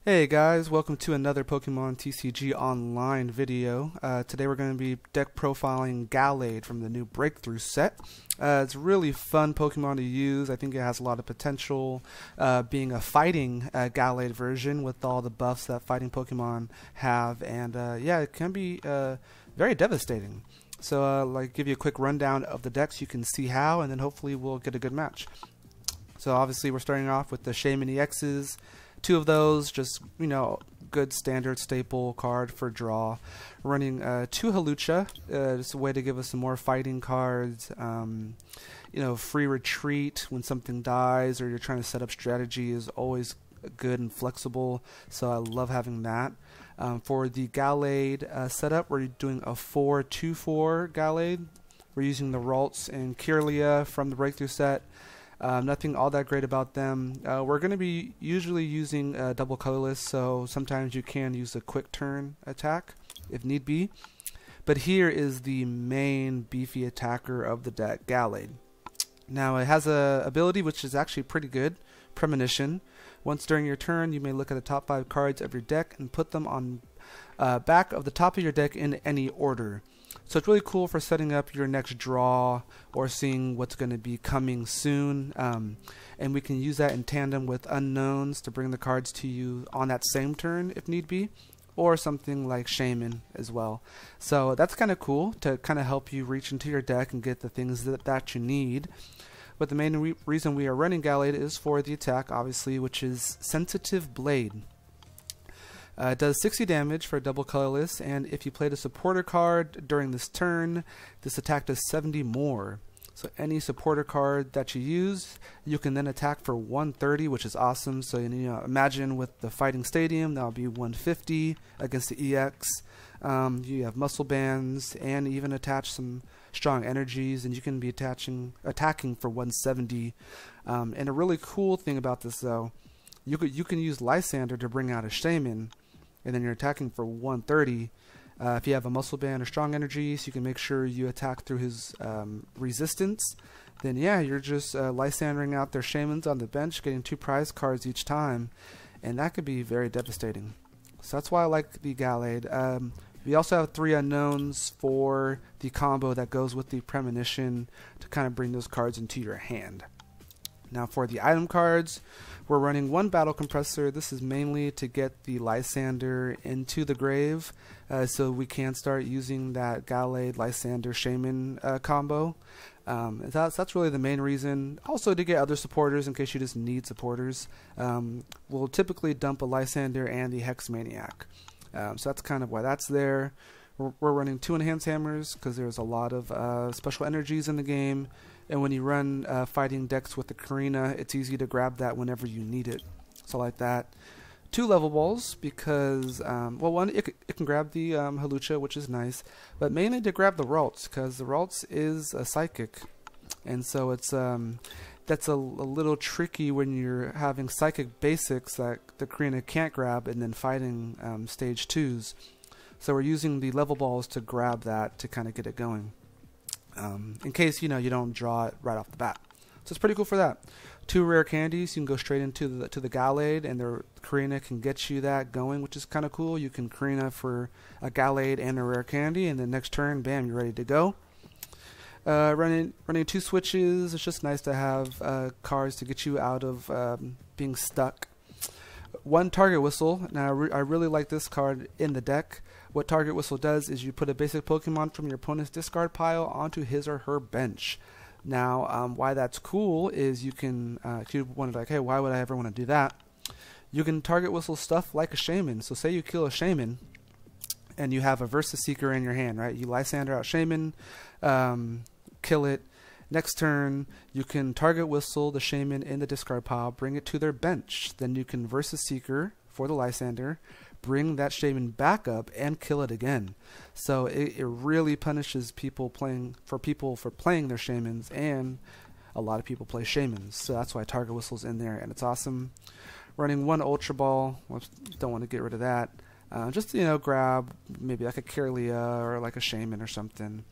Hey guys, welcome to another Pokemon TCG online video. Today we're going to be deck profiling Gallade from the new Breakthrough set. It's a really fun Pokemon to use. I think it has a lot of potential being a fighting Gallade version with all the buffs that fighting Pokemon have, and yeah, it can be very devastating. So like give you a quick rundown of the decks, you can see how, and then hopefully we'll get a good match. So obviously we're starting off with the Shaman EXs. Two of those, just, good standard staple card for draw. Running two Hawlucha, just a way to give us some more fighting cards. Free retreat when something dies or you're trying to set up strategy is always good and flexible, so I love having that. For the Gallade setup, we're doing a 4-2-4 Gallade. We're using the Ralts and Kirlia from the Breakthrough set. Nothing all that great about them. We're going to be usually using double colorless, so sometimes you can use a quick turn attack if need be. But here is the main beefy attacker of the deck, Gallade. Now it has a ability which is actually pretty good, Premonition. Once during your turn, you may look at the top 5 cards of your deck and put them on back of the top of your deck in any order. So it's really cool for setting up your next draw or seeing what's going to be coming soon. And we can use that in tandem with unknowns to bring the cards to you on that same turn if need be, or something like Shaman as well. So that's kind of cool to kind of help you reach into your deck and get the things that you need. But the main reason we are running Gallade is for the attack, obviously, which is Sensitive Blade. It does 60 damage for a double colorless, and if you played a supporter card during this turn, this attack does 70 more. So any supporter card that you use, you can then attack for 130, which is awesome. So imagine with the Fighting Stadium, that'll be 150 against the EX. You have muscle bands, and even attach some strong energies, and you can be attacking for 170. And a really cool thing about this, though, you can use Lysander to bring out a Shaman, and then you're attacking for 130. If you have a muscle band or strong energies, you can make sure you attack through his resistance. Then yeah, you're just Lysandering out their Shamans on the bench, getting 2 prize cards each time, and that could be very devastating. So that's why I like the Gallade. We also have 3 unknowns for the combo that goes with the Premonition to kind of bring those cards into your hand. Now for the item cards, we're running 1 Battle Compressor. This is mainly to get the Lysander into the grave, so we can start using that Gallade Lysander Shaman combo. That's really the main reason. Also to get other supporters in case you just need supporters. We'll typically dump a Lysander and the Hex Maniac. So that's kind of why that's there. We're running 2 Enhanced Hammers because there's a lot of special energies in the game. And when you run fighting decks with the Karina, it's easy to grab that whenever you need it. So like that. 2 level balls because, well, one, it can grab the Hawlucha, which is nice. But mainly to grab the Ralts, because the Ralts is a Psychic. And so it's that's a little tricky when you're having Psychic basics that the Karina can't grab and then fighting stage 2s. So we're using the level balls to grab that to kind of get it going. In case you don't draw it right off the bat. So it's pretty cool for that. 2 rare candies, you can go straight into the Gallade, and the Karina can get you that going, which is kind of cool. You can Karina for a Gallade and a rare candy, and then next turn, bam, you're ready to go. Running 2 switches. It's just nice to have cards to get you out of being stuck. 1 Target Whistle. Now I really like this card in the deck. What Target Whistle does is you put a basic Pokemon from your opponent's discard pile onto his or her bench. Now, why that's cool is you can, if you wonder like, hey, why would I ever want to do that? You can Target Whistle stuff like a Shaman. So say you kill a Shaman, and you have a Versus Seeker in your hand, right? You Lysander out Shaman, kill it. Next turn, you can Target Whistle the Shaman in the discard pile, bring it to their bench. Then you can Versus Seeker for the Lysander, bring that Shaman back up and kill it again. So it really punishes people for playing their Shamans, and a lot of people play Shamans. So that's why Target Whistle's in there, and it's awesome. Running 1 Ultra Ball. Don't want to get rid of that. Just grab maybe like a Kirlia or like a Shaman or something.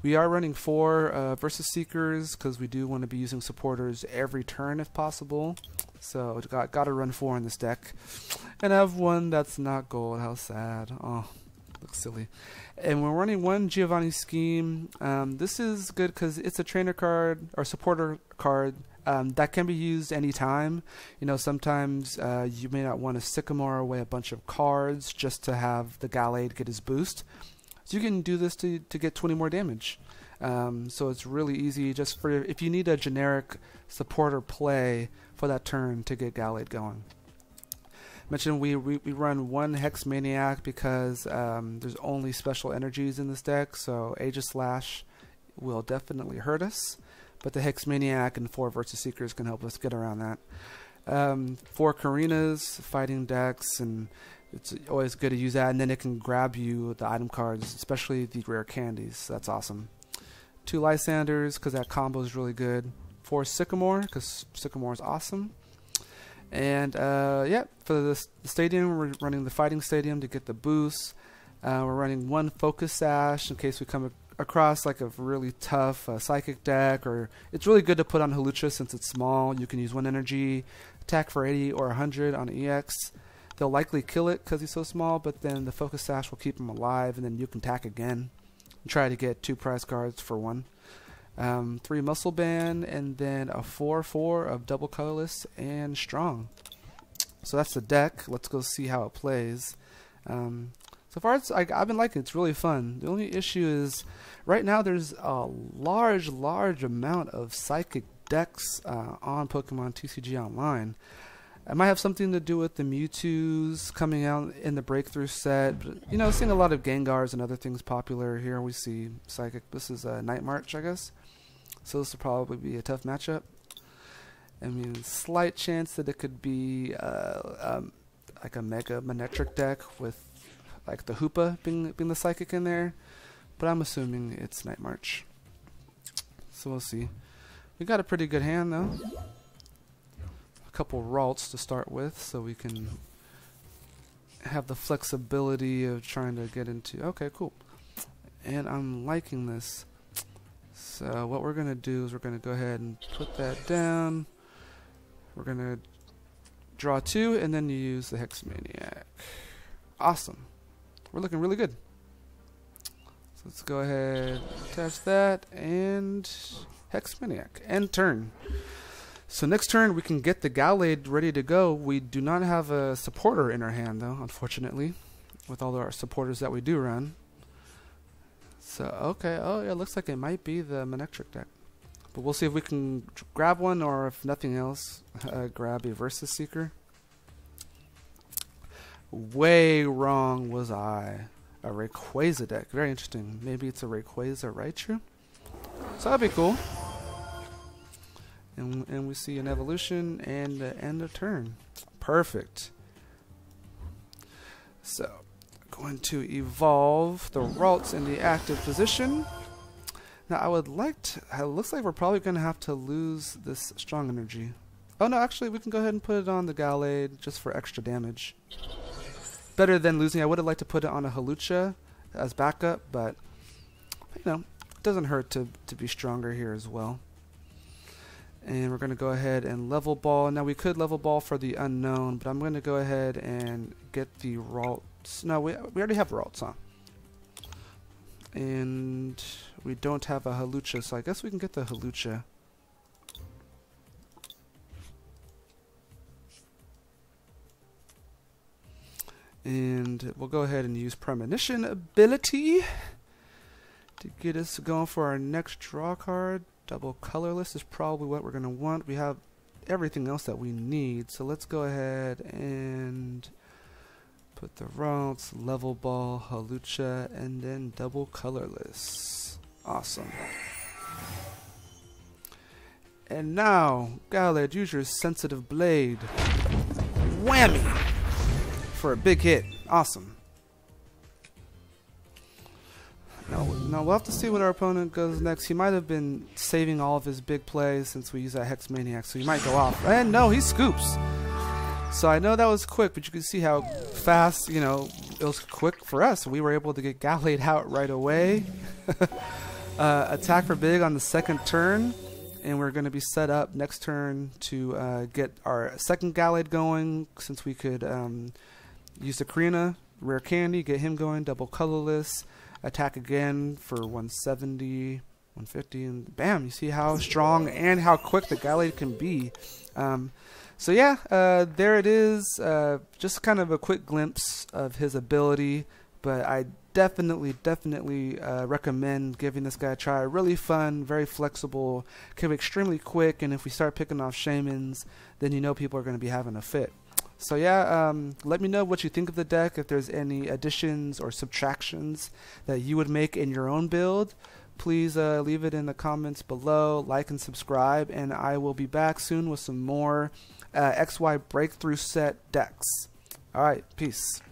We are running 4 Versus Seekers because we do want to be using supporters every turn if possible. So got to run 4 in this deck. And I have one that's not gold. How sad. Oh, looks silly. And we're running 1 Giovanni Scheme. This is good because it's a trainer card or supporter card that can be used anytime. You know, sometimes you may not want to Sycamore away a bunch of cards just to have the Gallade get his boost. So you can do this to get 20 more damage. So it's really easy just for if you need a generic supporter play for that turn to get Gallade going. Mentioned we run 1 Hex Maniac because there's only special energies in this deck, so Aegis Slash will definitely hurt us, but the Hex Maniac and 4 Versus Seekers can help us get around that. 4 Karinas, fighting decks, and it's always good to use that, and then it can grab you the item cards, especially the rare candies. So that's awesome. 2 Lysanders because that combo is really good. 4 Sycamore because Sycamore is awesome. And yeah, for the stadium, we're running the Fighting Stadium to get the boost. We're running 1 Focus Sash in case we come across like a really tough Psychic deck, or it's really good to put on Hawlucha since it's small. You can use 1 energy, attack for 80 or 100 on EX. They'll likely kill it because he's so small, but then the Focus Sash will keep him alive, and then you can attack again and try to get 2 prize cards for 1. 3 Muscle Band, and then a 4/4 of Double Colorless and Strong. So that's the deck. Let's go see how it plays. So far, I've been liking it. It's really fun. The only issue is right now there's a large amount of Psychic decks on Pokemon TCG Online. It might have something to do with the Mewtwo's coming out in the Breakthrough set. But, you know, seeing a lot of Gengars and other things popular. Here we see Psychic. This is Night March, I guess. So this will probably be a tough matchup. I mean, slight chance that it could be like a Mega Manectric deck with like the Hoopa being the Psychic in there. But I'm assuming it's Night March. So we'll see. We got a pretty good hand though. A couple Ralts to start with, so we can have the flexibility of trying to get into. Okay, cool. And I'm liking this. So what we're gonna do is we're gonna go ahead and put that down. We're gonna draw 2 and then use the Hex Maniac. Awesome. We're looking really good. So let's go ahead, attach that, and Hex Maniac. End turn. So next turn we can get the Gallade ready to go. We do not have a supporter in our hand though, unfortunately, with all our supporters that we do run. So okay, oh yeah, looks like it might be the Manectric deck. But we'll see if we can grab one, or if nothing else, grab a Versus Seeker. Way wrong was I. A Rayquaza deck, very interesting. Maybe it's a Rayquaza Raichu? So that'd be cool. And we see an evolution and end of turn. Perfect. So, going to evolve the Ralts in the active position. Now I would like to, it looks like we're probably going to have to lose this Strong Energy. Oh no, actually we can go ahead and put it on the Gallade just for extra damage. Better than losing. I would have liked to put it on a Hawlucha as backup, but you know, it doesn't hurt to be stronger here as well. And we're going to go ahead and level ball. Now we could level ball for the unknown, but I'm going to go ahead and get the Ralts. No, we already have Ralts, huh? And we don't have a Hawlucha, so I guess we can get the Hawlucha. And we'll go ahead and use Premonition ability to get us going for our next draw card. Double Colorless is probably what we're going to want. We have everything else that we need, so let's go ahead and put the Ralts, Level Ball, Hawlucha, and then Double Colorless. Awesome. And now, Gallade, use your Sensitive Blade. Whammy! For a big hit. Awesome. Now we'll have to see what our opponent goes next. He might have been saving all of his big plays since we use that Hex Maniac, so he might go off. And no, he scoops. So I know that was quick, but you can see how fast, you know, it was quick for us. We were able to get Gallade out right away. attack for big on the second turn, and we're going to be set up next turn to get our second Gallade going, since we could use the Karina, rare candy, get him going, double colorless, attack again for 170, 150, and bam, you see how strong and how quick the Gallade can be. So yeah, there it is, just kind of a quick glimpse of his ability, but I definitely recommend giving this guy a try. Really fun, very flexible, can be extremely quick, and if we start picking off shamans, then you know people are going to be having a fit. So yeah, let me know what you think of the deck, if there's any additions or subtractions that you would make in your own build. Please leave it in the comments below, like and subscribe, and I will be back soon with some more XY Breakthrough Set decks. Alright, peace.